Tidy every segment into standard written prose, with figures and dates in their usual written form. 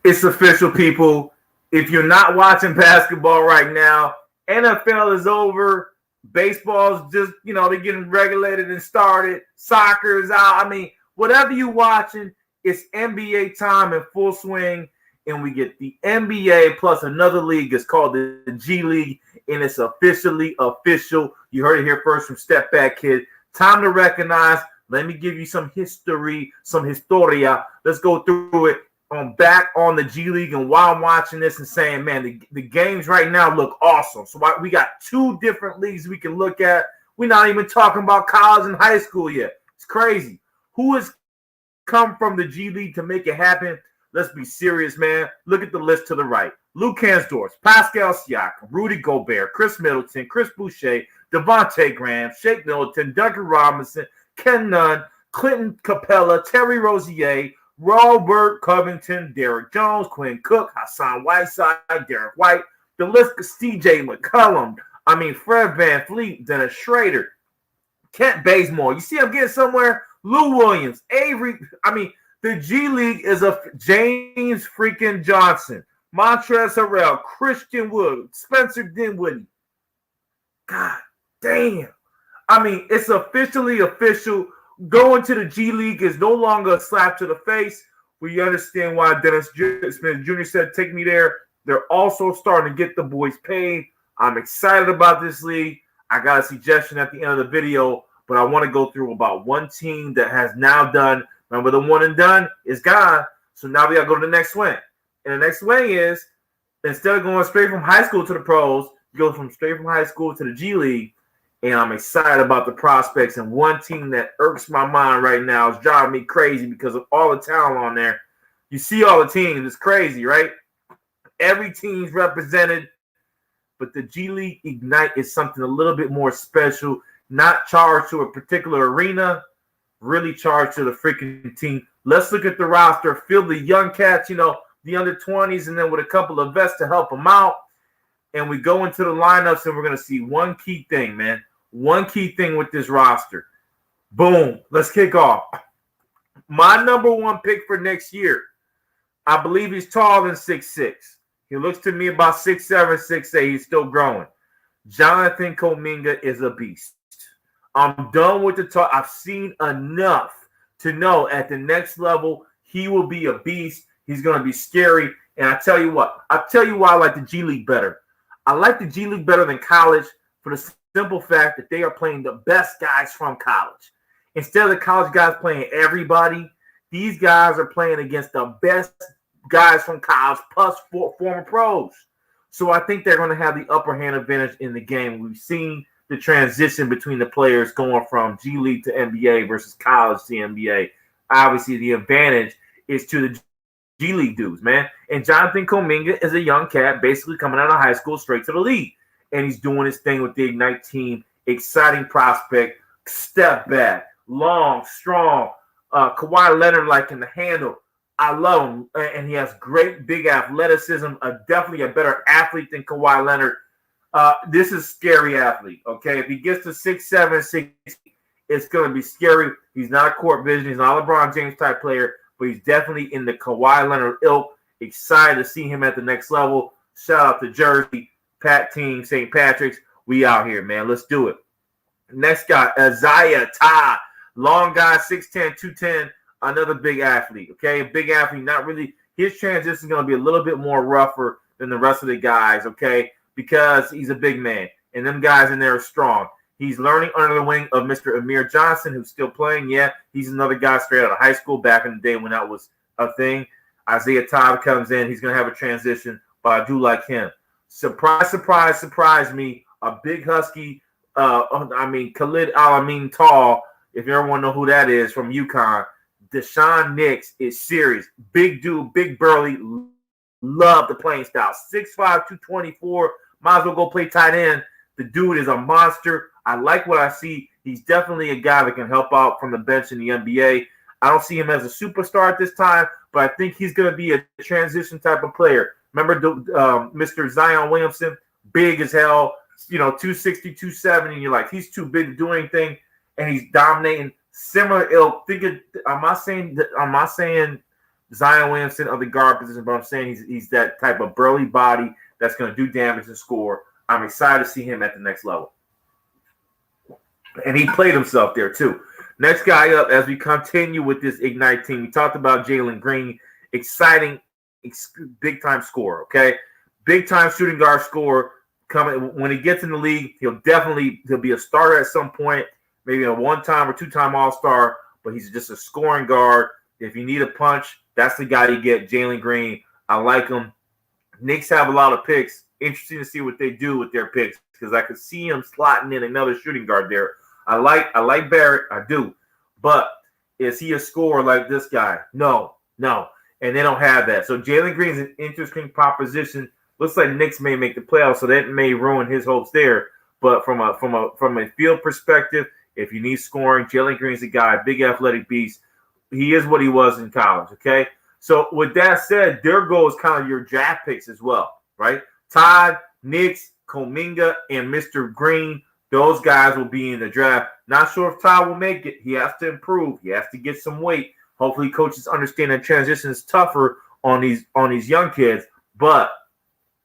It's official, people. If you're not watching basketball right now, NFL is over. Baseball's just, they're getting regulated and started. Soccer is out. I mean, whatever you're watching, it's NBA time in full swing. And we get the NBA plus another league. It's called the G League, and it's officially official. You heard it here first from Step Back Kid. Time to recognize. Let me give you some history, some historia. Let's go through it. I'm back on the G League, and while I'm watching this and saying, man, the games right now look awesome. So we got two different leagues we can look at. We're not even talking about college and high school yet. It's crazy. Who has come from the G League to make it happen? Let's be serious, man. Look at the list to the right. Luke Hansdorf, Pascal Siakam, Rudy Gobert, Chris Middleton, Chris Boucher, Devontae Graham, Shake Milton, Duncan Robinson, Ken Nunn, Clinton Capella, Terry Rozier, Robert Covington, Derek Jones, Quinn Cook, Hassan Whiteside, Derek White, the list is CJ McCollum, Fred VanVleet, Dennis Schrader, Kent Bazemore. You see I'm getting somewhere? Lou Williams, Avery. The G League is a James freaking Johnson, Montrezl Harrell, Christian Wood, Spencer Dinwiddie. God damn. It's officially official. Going to the G League is no longer a slap to the face. We understand why Dennis Smith Jr. said, take me there. They're also starting to get the boys paid. I'm excited about this league. I got a suggestion at the end of the video, but I want to go through about one team that has now done. Remember, the one and done is gone. So now we got to go to the next swing. And the next swing is, instead of going straight from high school to the pros, you go straight from high school to the G League. And I'm excited about the prospects. And one team that irks my mind right now is driving me crazy because of all the talent on there. You see all the teams. It's crazy, right? Every team's represented. But the G League Ignite is something a little bit more special. Not charged to a particular arena. Really charged to the freaking team. Let's look at the roster. Fill the young cats, the under 20s, and then with a couple of vets to help them out. And we go into the lineups, and we're going to see one key thing, man. One key thing with this roster. Boom. Let's kick off. My number one pick for next year, I believe he's taller than 6'6". He looks to me about 6'7", 6'8". He's still growing. Jonathan Kuminga is a beast. I'm done with the talk. I've seen enough to know at the next level he will be a beast. He's going to be scary. And I tell you what. I'll tell you why I like the G League better. I like the G League better than college for the simple fact that they are playing the best guys from college. Instead of the college guys playing everybody, these guys are playing against the best guys from college plus former pros. So I think they're going to have the upper hand advantage in the game. We've seen the transition between the players going from G League to NBA versus college to NBA. Obviously, the advantage is to the G League dudes, man. And Jonathan Kuminga is a young cat basically coming out of high school straight to the league. And he's doing his thing with the Ignite team. Exciting prospect. Step back. Long, strong. Kawhi Leonard-like in the handle. I love him. And he has great big athleticism. Definitely a better athlete than Kawhi Leonard. This is scary athlete, okay? If he gets to 6'7", 6'8", it's going to be scary. He's not a court vision. He's not a LeBron James type player, but he's definitely in the Kawhi Leonard ilk. Excited to see him at the next level. Shout out to Jersey, Pat Team, St. Patrick's. We out here, man. Let's do it. Next guy, Isaiah Todd. Long guy, 6'10", 210. Another big athlete, okay? Big athlete, not really. His transition is going to be a little bit more rougher than the rest of the guys, okay? Because he's a big man. And them guys in there are strong. He's learning under the wing of Mr. Amir Johnson, who's still playing. Yeah, he's another guy straight out of high school back in the day when that was a thing. Isaiah Todd comes in. He's going to have a transition, but I do like him. Surprise, surprise, surprise me. A big husky, Khalid Al-Amin Tall, if you ever want to know who that is, from UConn. Deshaun Nix is serious. Big dude, big burly. Love the playing style. 6'5", 224. Might as well go play tight end. The dude is a monster. I like what I see. He's definitely a guy that can help out from the bench in the NBA. I don't see him as a superstar at this time, but I think he's going to be a transition type of player. Remember Mr. Zion Williamson? Big as hell, 260, 270, and you're like, he's too big to do anything, and he's dominating. Similar ilk. Am I saying Zion Williamson of the guard position, but I'm saying he's that type of burly body that's going to do damage and score. I'm excited to see him at the next level. And he played himself there too. Next guy up, as we continue with this Ignite team, we talked about Jaylen Green, exciting, big-time scorer, okay? Big-time shooting guard scorer. Coming when he gets in the league, he'll be a starter at some point, maybe a one-time or two-time All-Star, but he's just a scoring guard. If you need a punch, that's the guy you get, Jaylen Green. I like him. Knicks have a lot of picks. Interesting to see what they do with their picks because I could see him slotting in another shooting guard there. I like Barrett, I do, but is he a scorer like this guy? No, and they don't have that. So Jaylen Green is an interesting proposition. Looks like Knicks may make the playoffs, so that may ruin his hopes there. But from a field perspective, if you need scoring, Jaylen Green's a guy, big athletic beast. He is what he was in college. Okay, so with that said, their goal is kind of your draft picks as well, right? Todd, Knicks, Kuminga, and Mr. Green. Those guys will be in the draft. Not sure if Todd will make it. He has to improve. He has to get some weight. Hopefully, coaches understand that transition is tougher on these young kids. But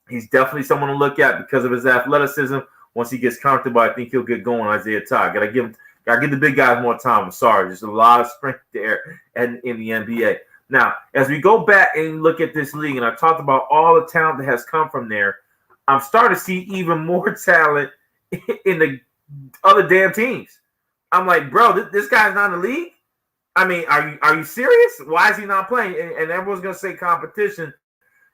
he's definitely someone to look at because of his athleticism. Once he gets comfortable, I think he'll get going. Isaiah Todd. Gotta give the big guys more time. I'm sorry, there's a lot of strength there in the NBA. Now, as we go back and look at this league, and I talked about all the talent that has come from there, I'm starting to see even more talent in the other damn teams. I'm like, bro, this guy's not in the league? I mean, are you serious? Why is he not playing? And everyone's going to say competition.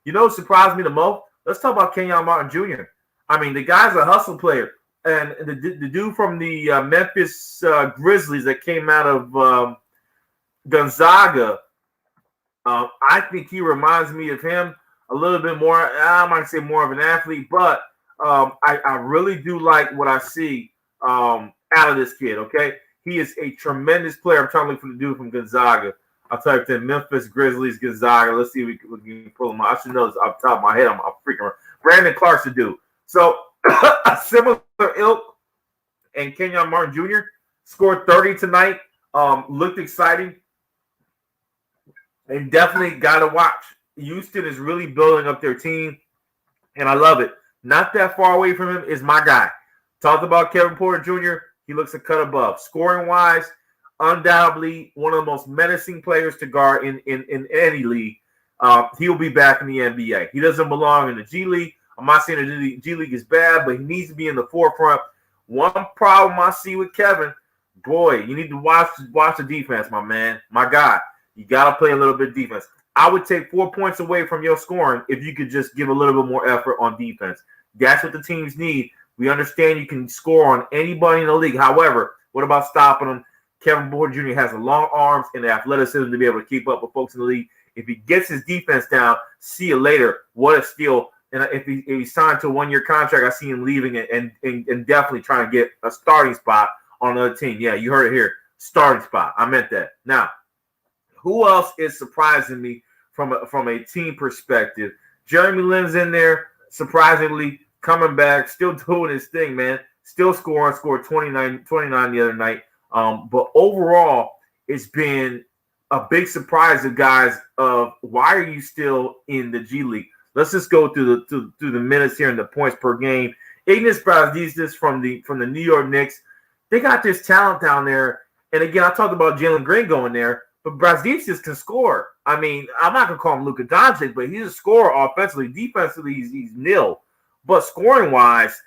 You know what surprised me the most? Let's talk about Kenyon Martin Jr. I mean, the guy's a hustle player. And the dude from the Memphis Grizzlies that came out of Gonzaga, I think he reminds me of him a little bit more. I might say more of an athlete, but I really do like what I see out of this kid, okay? He is a tremendous player. I'm trying to look for the dude from Gonzaga. I'll type in Memphis Grizzlies, Gonzaga. Let's see if we can pull him out. I should know this off the top of my head. I'm freaking Brandon Clark's the dude. So a similar ilk, and Kenyon Martin Jr. scored 30 tonight. Looked exciting. And definitely got to watch. Houston is really building up their team, and I love it. Not that far away from him is my guy. Talked about Kevin Porter Jr. He looks a cut above. Scoring-wise, undoubtedly one of the most menacing players to guard in any league. He'll be back in the NBA. He doesn't belong in the G League. I'm not saying the G League is bad, but he needs to be in the forefront. One problem I see with Kevin, boy, you need to watch the defense, my man, my guy. You got to play a little bit of defense. I would take 4 points away from your scoring if you could just give a little bit more effort on defense. That's what the teams need. We understand you can score on anybody in the league. However, what about stopping them? Kevin Porter Jr. has the long arms and the athleticism to be able to keep up with folks in the league. If he gets his defense down, see you later. What a steal. And if he signed to a one-year contract, I see him leaving it and definitely trying to get a starting spot on another team. Yeah, you heard it here. Starting spot. I meant that. Now, who else is surprising me from a team perspective? Jeremy Lin's in there, surprisingly, coming back, still doing his thing, man. Still scored 29 the other night. But overall, it's been a big surprise of guys of why are you still in the G League? Let's just go through the minutes here and the points per game. Ignas Brazdeikis from the New York Knicks. They got this talent down there. And again, I talked about Jaylen Green going there, but Brazdeikis can score. I mean, I'm not gonna call him Luka Doncic, but he's a scorer offensively. Defensively, he's nil. But scoring-wise,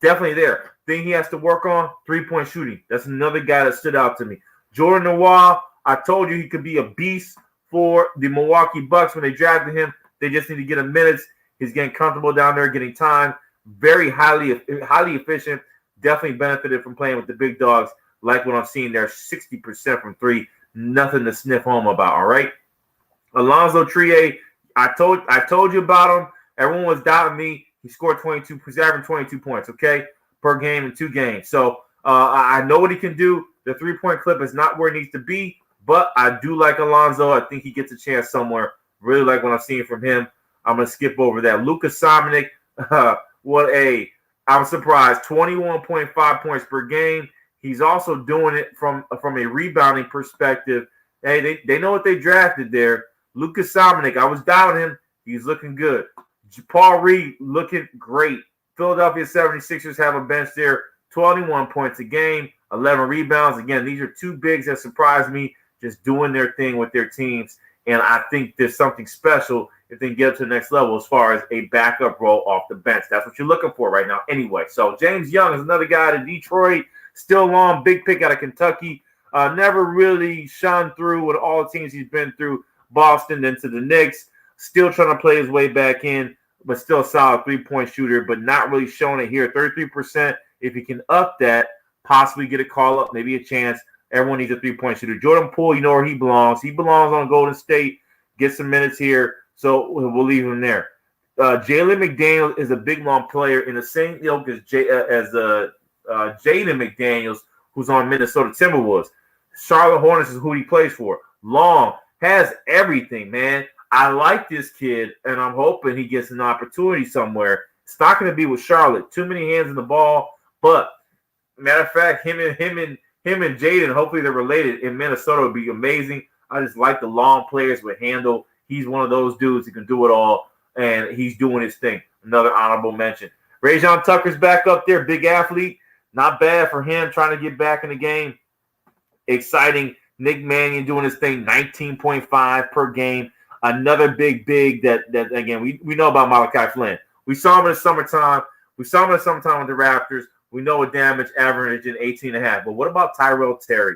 definitely there. Thing he has to work on, three-point shooting. That's another guy that stood out to me. Jordan Noir, I told you he could be a beast for the Milwaukee Bucks when they drafted him. They just need to get him minutes. He's getting comfortable down there, getting time. Very highly efficient. Definitely benefited from playing with the big dogs. Like what I'm seeing there, 60% from three. Nothing to sniff home about, all right? Alonzo Trier, I told you about him. Everyone was doubting me. He scored 22. He's averaging 22 points, okay, per game in 2 games. So I know what he can do. The three-point clip is not where it needs to be, but I do like Alonzo. I think he gets a chance somewhere. Really like what I'm seeing from him. I'm going to skip over that. Luka Samanic, I'm surprised, 21.5 points per game. He's also doing it from a rebounding perspective. Hey, they know what they drafted there. Lucas Dominic, I was doubting him. He's looking good. Paul Reed looking great. Philadelphia 76ers have a bench there, 21 points a game, 11 rebounds. Again, these are two bigs that surprised me, just doing their thing with their teams. And I think there's something special if they can get up to the next level as far as a backup role off the bench. That's what you're looking for right now anyway. So James Young is another guy to Detroit, still on, big pick out of Kentucky. Never really shone through with all the teams he's been through, Boston, then to the Knicks. Still trying to play his way back in, but still a solid three-point shooter, but not really showing it here. 33%. If he can up that, possibly get a call-up, maybe a chance. Everyone needs a three-point shooter. Jordan Poole, you know where he belongs. He belongs on Golden State. Get some minutes here, so we'll leave him there. Jalen McDaniels is a big, long player in the same ilk as Jaden McDaniels, who's on Minnesota Timberwolves. Charlotte Hornets is who he plays for. Long, has everything, man. I like this kid, and I'm hoping he gets an opportunity somewhere. It's not going to be with Charlotte. Too many hands in the ball, but matter of fact, him and Jaden, hopefully they're related in Minnesota, would be amazing. I just like the long players with handle. He's one of those dudes who can do it all, and he's doing his thing. Another honorable mention. Rajon Tucker's back up there, big athlete. Not bad for him trying to get back in the game. Exciting. Nick Mannion doing his thing, 19.5 per game. Another big that again, we know about Malachi Flynn. We saw him in the summertime. With the Raptors. We know a damage average in 18.5. But what about Tyrell Terry?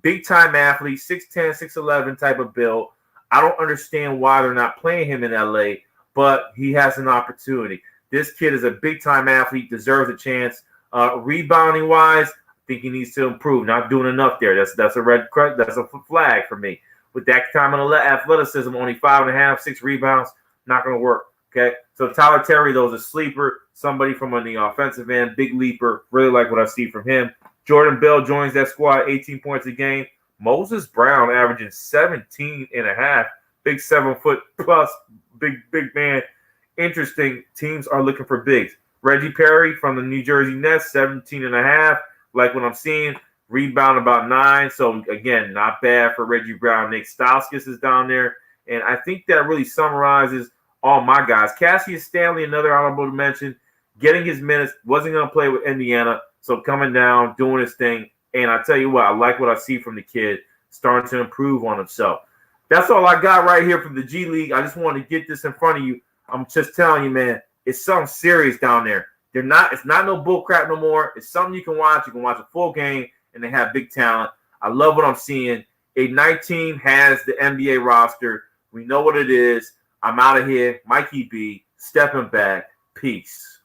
Big-time athlete, 6'10", 6'11 type of build. I don't understand why they're not playing him in L.A., but he has an opportunity. This kid is a big-time athlete, deserves a chance. Rebounding-wise, I think he needs to improve. Not doing enough there. That's a flag for me. With that kind of athleticism, only 5.5, 6 rebounds, not going to work. Okay, so Tyler Terry, though, is a sleeper, somebody from on the offensive end, big leaper. Really like what I see from him. Jordan Bell joins that squad, 18 points a game. Moses Brown averaging 17.5, big 7-foot plus, big man. Interesting. Teams are looking for bigs. Reggie Perry from the New Jersey Nets, 17.5. Like what I'm seeing, rebound about 9. So again, not bad for Reggie Brown. Nick Stauskas is down there, and I think that really summarizes all my guys. Cassius Stanley, another honorable mention, getting his minutes, wasn't going to play with Indiana, so coming down, doing his thing. And I tell you what, I like what I see from the kid, starting to improve on himself. That's all I got right here from the G League. I just wanted to get this in front of you. I'm just telling you, man, it's something serious down there. It's not no bull crap no more. It's something you can watch. You can watch a full game, and they have big talent. I love what I'm seeing. Ignite team has the NBA roster. We know what it is. I'm out of here. Mikey B, stepping back. Peace.